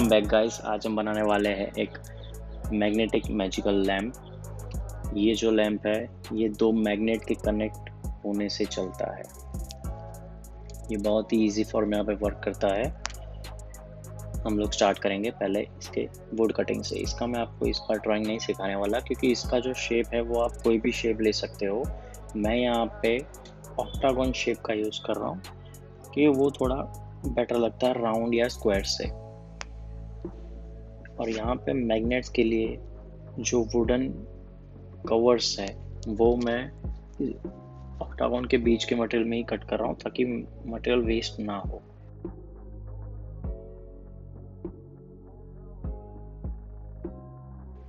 Back guys. आज हम बनाने वाले हैं एक मैग्नेटिक मैजिकल लैम्प। ये जो लैम्प है ये दो मैग्नेट के कनेक्ट होने से चलता है। ये बहुत ही इजी फॉर्मूला पे वर्क करता है। हम लोग स्टार्ट करेंगे पहले इसके वुड कटिंग से। इसका मैं आपको इसका ड्राइंग नहीं सिखाने वाला, क्योंकि इसका जो शेप है वो आप कोई भी शेप ले सकते हो। मैं यहाँ पे ऑक्टागन शेप का यूज़ कर रहा हूँ कि वो थोड़ा बेटर लगता है राउंड या स्क्वायर से। और यहाँ पे मैग्नेट्स के लिए जो वुडन कवर्स है वो मैं ऑक्टागन के बीच के मटेरियल में ही कट कर रहा हूँ ताकि मटेरियल वेस्ट ना हो।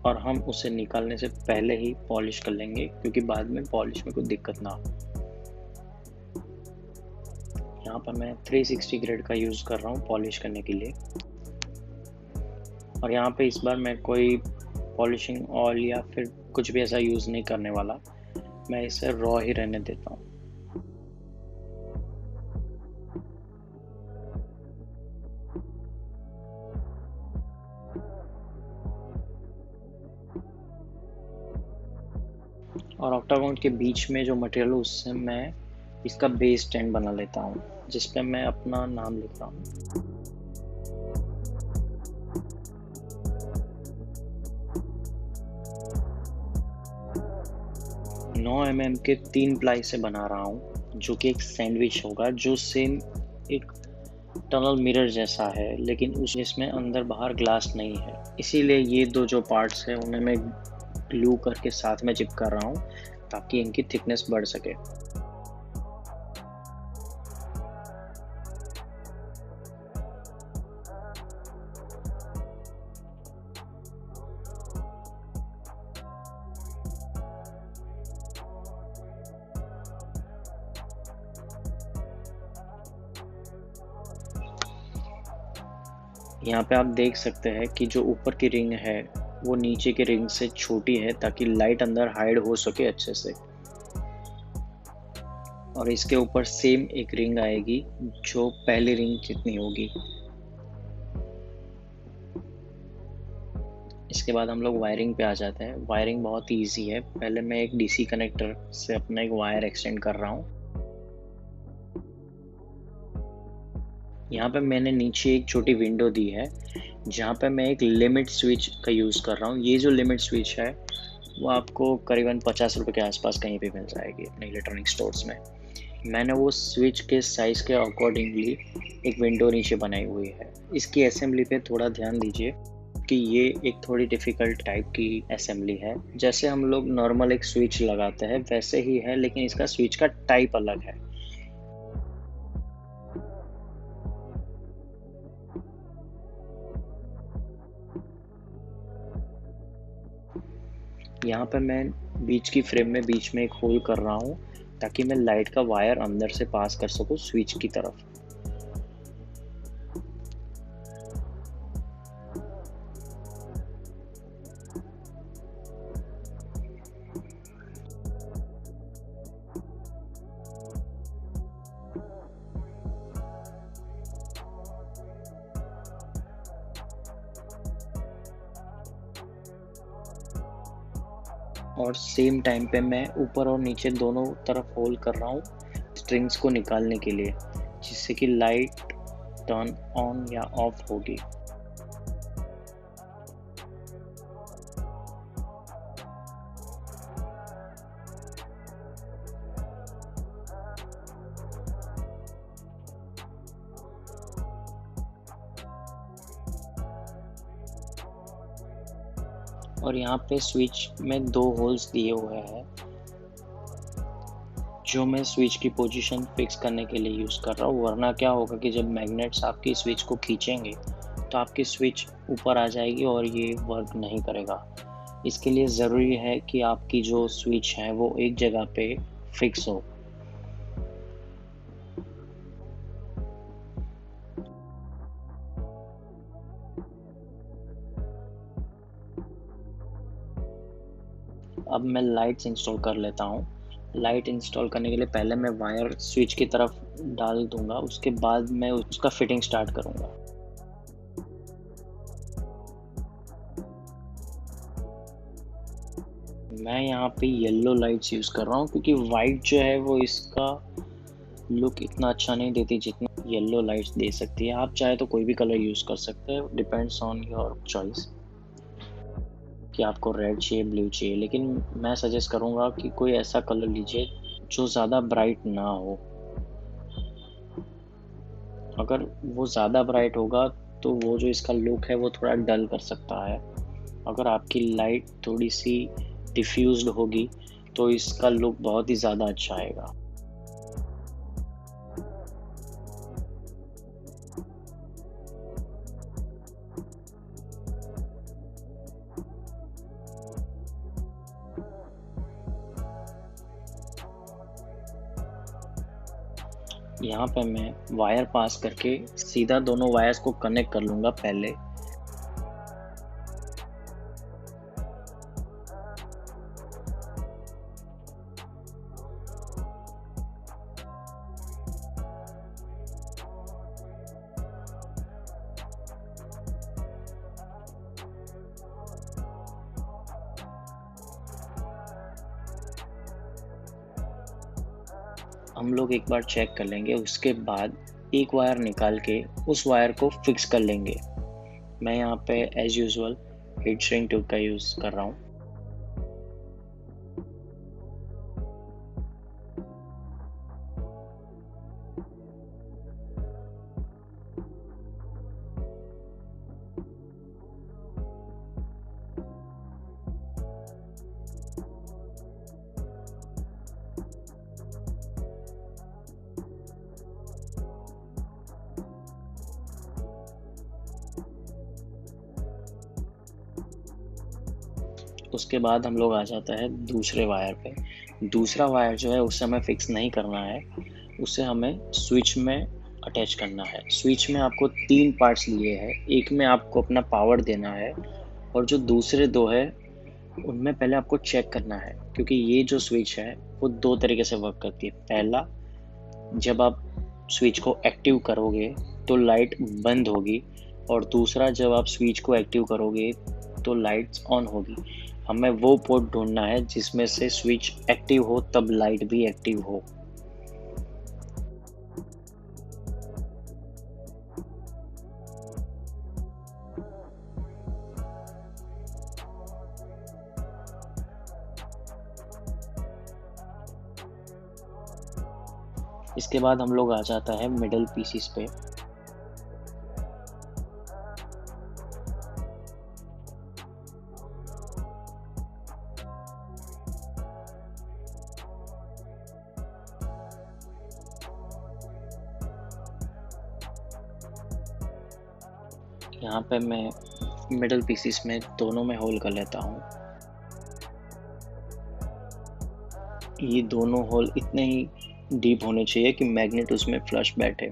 और हम उसे निकालने से पहले ही पॉलिश कर लेंगे, क्योंकि बाद में पॉलिश में कोई दिक्कत ना हो। यहाँ पर मैं 360 ग्रेड का यूज़ कर रहा हूँ पॉलिश करने के लिए। और यहाँ पे इस बार मैं कोई पॉलिशिंग ऑयल या फिर कुछ भी ऐसा यूज़ नहीं करने वाला, मैं इसे रॉ ही रहने देता हूँ। और ऑक्टागन के बीच में जो मटेरियल उससे मैं इसका बेस स्टैंड बना लेता हूँ, जिस पे मैं अपना नाम लिख रहा हूँ। नौ mm के 3 प्लाई से बना रहा हूँ, जो कि एक सैंडविच होगा, जो सेम एक टनल मिरर जैसा है, लेकिन जिसमें अंदर बाहर ग्लास नहीं है। इसीलिए ये दो जो पार्ट्स हैं उन्हें मैं ग्लू करके साथ में चिपका रहा हूँ ताकि इनकी थिकनेस बढ़ सके। यहाँ पे आप देख सकते हैं कि जो ऊपर की रिंग है वो नीचे की रिंग से छोटी है ताकि लाइट अंदर हाइड हो सके अच्छे से। और इसके ऊपर सेम एक रिंग आएगी जो पहली रिंग जितनी होगी। इसके बाद हम लोग वायरिंग पे आ जाते हैं। वायरिंग बहुत ही ईजी है। पहले मैं एक डीसी कनेक्टर से अपना एक वायर एक्सटेंड कर रहा हूँ। यहाँ पे मैंने नीचे एक छोटी विंडो दी है जहाँ पे मैं एक लिमिट स्विच का यूज़ कर रहा हूँ। ये जो लिमिट स्विच है वो आपको करीबन 50 रुपये के आसपास कहीं पे मिल जाएगी अपने इलेक्ट्रॉनिक स्टोर्स में। मैंने वो स्विच के साइज़ के अकॉर्डिंगली एक विंडो नीचे बनाई हुई है। इसकी असेंबली पे थोड़ा ध्यान दीजिए कि ये एक थोड़ी डिफ़िकल्ट टाइप की असेंबली है। जैसे हम लोग नॉर्मल एक स्विच लगाते हैं वैसे ही है, लेकिन इसका स्विच का टाइप अलग है। यहाँ पर मैं बीच की फ्रेम में बीच में एक होल कर रहा हूँ ताकि मैं लाइट का वायर अंदर से पास कर सकूँ स्विच की तरफ। और सेम टाइम पे मैं ऊपर और नीचे दोनों तरफ होल कर रहा हूँ स्ट्रिंग्स को निकालने के लिए, जिससे कि लाइट टर्न ऑन या ऑफ होगी। और यहाँ पे स्विच में 2 होल्स दिए हुए हैं जो मैं स्विच की पोजीशन फिक्स करने के लिए यूज़ कर रहा हूँ। वरना क्या होगा कि जब मैग्नेट्स आपकी स्विच को खींचेंगे तो आपकी स्विच ऊपर आ जाएगी और ये वर्क नहीं करेगा। इसके लिए ज़रूरी है कि आपकी जो स्विच है वो एक जगह पे फिक्स हो। अब मैं लाइट्स इंस्टॉल कर लेता हूँ। लाइट इंस्टॉल करने के लिए पहले मैं वायर स्विच की तरफ डाल दूंगा, उसके बाद मैं उसका फिटिंग स्टार्ट करूंगा। मैं यहाँ पे येलो लाइट्स यूज़ कर रहा हूँ क्योंकि वाइट जो है वो इसका लुक इतना अच्छा नहीं देती जितना येलो लाइट्स दे सकती है। आप चाहे तो कोई भी कलर यूज़ कर सकते हैं, डिपेंड्स ऑन योर चॉइस कि आपको रेड चाहिए, ब्लू चाहिए, लेकिन मैं सजेस्ट करूँगा कि कोई ऐसा कलर लीजिए जो ज़्यादा ब्राइट ना हो। अगर वो ज़्यादा ब्राइट होगा तो वो जो इसका लुक है वो थोड़ा डल कर सकता है। अगर आपकी लाइट थोड़ी सी डिफ्यूज्ड होगी तो इसका लुक बहुत ही ज़्यादा अच्छा आएगा। यहाँ पे मैं वायर पास करके सीधा दोनों वायर्स को कनेक्ट कर लूँगा पहले। हम लोग एक बार चेक कर लेंगे, उसके बाद एक वायर निकाल के उस वायर को फिक्स कर लेंगे। मैं यहाँ पे as usual heat shrink tube का यूज़ कर रहा हूँ। उसके बाद हम लोग आ जाता है दूसरे वायर पे। दूसरा वायर जो है उसे हमें फिक्स नहीं करना है, उसे हमें स्विच में अटैच करना है। स्विच में आपको 3 पार्ट्स लिए हैं, एक में आपको अपना पावर देना है और जो दूसरे 2 है उनमें पहले आपको चेक करना है, क्योंकि ये जो स्विच है वो 2 तरीके से वर्क करती है। पहला, जब आप स्विच को एक्टिव करोगे तो लाइट बंद होगी, और दूसरा, जब आप स्विच को एक्टिव करोगे तो लाइट्स ऑन होगी। हमें वो पोर्ट ढूंढना है जिसमें से स्विच एक्टिव हो तब लाइट भी एक्टिव हो। इसके बाद हम लोग आ जाता है मिडल पीसीस पे। यहाँ पे मैं मिडल पीसीस में दोनों में होल कर लेता हूँ। ये दोनों होल इतने ही डीप होने चाहिए कि मैग्नेट उसमें फ्लश बैठे।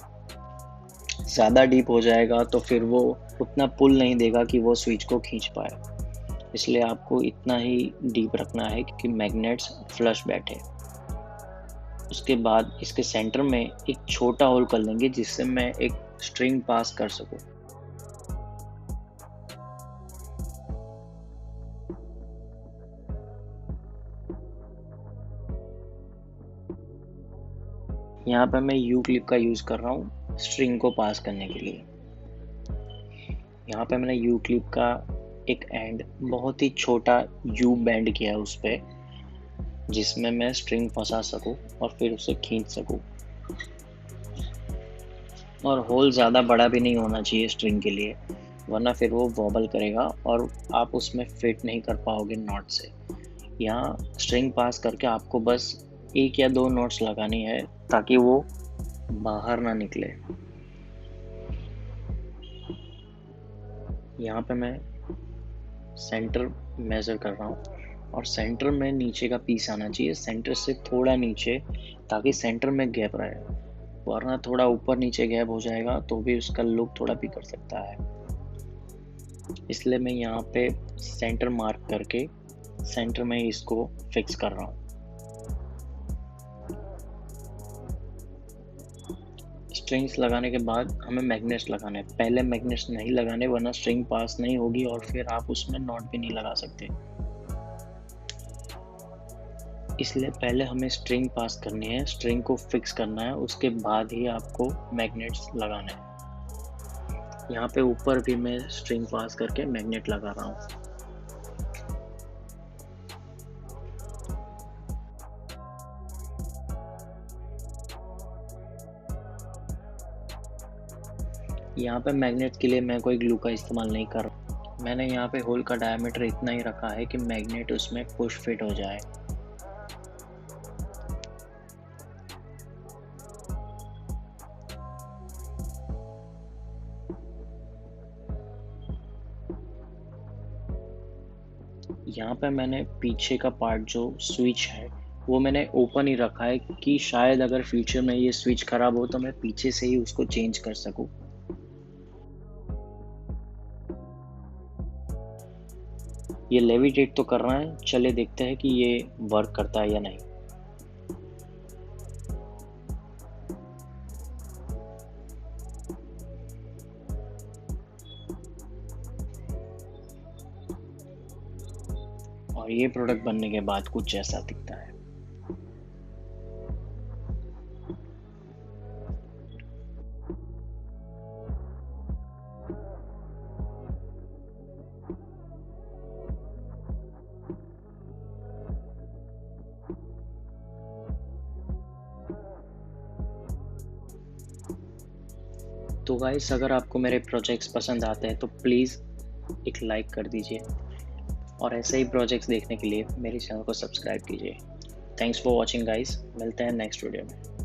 ज़्यादा डीप हो जाएगा तो फिर वो उतना पुल नहीं देगा कि वो स्विच को खींच पाए। इसलिए आपको इतना ही डीप रखना है कि मैग्नेट्स फ्लश बैठे। उसके बाद इसके सेंटर में एक छोटा होल कर लेंगे जिससे मैं एक स्ट्रिंग पास कर सकूं। यहाँ पर मैं यू क्लिप का यूज़ कर रहा हूँ स्ट्रिंग को पास करने के लिए। यहाँ पे मैंने यू क्लिप का एक एंड बहुत ही छोटा यू बैंड किया है उस पर, जिसमें मैं स्ट्रिंग फंसा सकूँ और फिर उसे खींच सकूँ। और होल ज़्यादा बड़ा भी नहीं होना चाहिए स्ट्रिंग के लिए, वरना फिर वो वॉबल करेगा और आप उसमें फिट नहीं कर पाओगे नॉट से। यहाँ स्ट्रिंग पास करके आपको बस 1 या 2 नॉट्स लगानी है ताकि वो बाहर ना निकले। यहाँ पे मैं सेंटर मेज़र कर रहा हूँ और सेंटर में नीचे का पीस आना चाहिए, सेंटर से थोड़ा नीचे, ताकि सेंटर में गैप रहे, वरना थोड़ा ऊपर नीचे गैप हो जाएगा तो भी उसका लुक थोड़ा बिगड़ सकता है। इसलिए मैं यहाँ पे सेंटर मार्क करके सेंटर में इसको फिक्स कर रहा हूँ। स्ट्रिंग्स लगाने के बाद हमें मैग्नेट्स लगाने हैं। पहले मैग्नेट्स नहीं लगाने, वरना स्ट्रिंग पास नहीं होगी और फिर आप उसमें नॉट भी नहीं लगा सकते। इसलिए पहले हमें स्ट्रिंग पास करनी है, स्ट्रिंग को फिक्स करना है, उसके बाद ही आपको मैग्नेट्स लगाने हैं। यहाँ पे ऊपर भी मैं स्ट्रिंग पास करके मैग्नेट लगा रहा हूँ। यहाँ पे मैग्नेट के लिए मैं कोई ग्लू का इस्तेमाल नहीं कर रहा। मैंने यहाँ पे होल का डायमीटर इतना ही रखा है कि मैग्नेट उसमें पुश फिट हो जाए। यहाँ पे मैंने पीछे का पार्ट जो स्विच है वो मैंने ओपन ही रखा है कि शायद अगर फ्यूचर में ये स्विच खराब हो तो मैं पीछे से ही उसको चेंज कर सकूं। ये लेविटेट तो कर रहा है, चले देखते हैं कि ये वर्क करता है या नहीं। और ये प्रोडक्ट बनने के बाद कुछ ऐसा दिखता है। तो गाइस, अगर आपको मेरे प्रोजेक्ट्स पसंद आते हैं तो प्लीज़ एक लाइक कर दीजिए और ऐसे ही प्रोजेक्ट्स देखने के लिए मेरे चैनल को सब्सक्राइब कीजिए। थैंक्स फॉर वॉचिंग गाइस, मिलते हैं नेक्स्ट वीडियो में।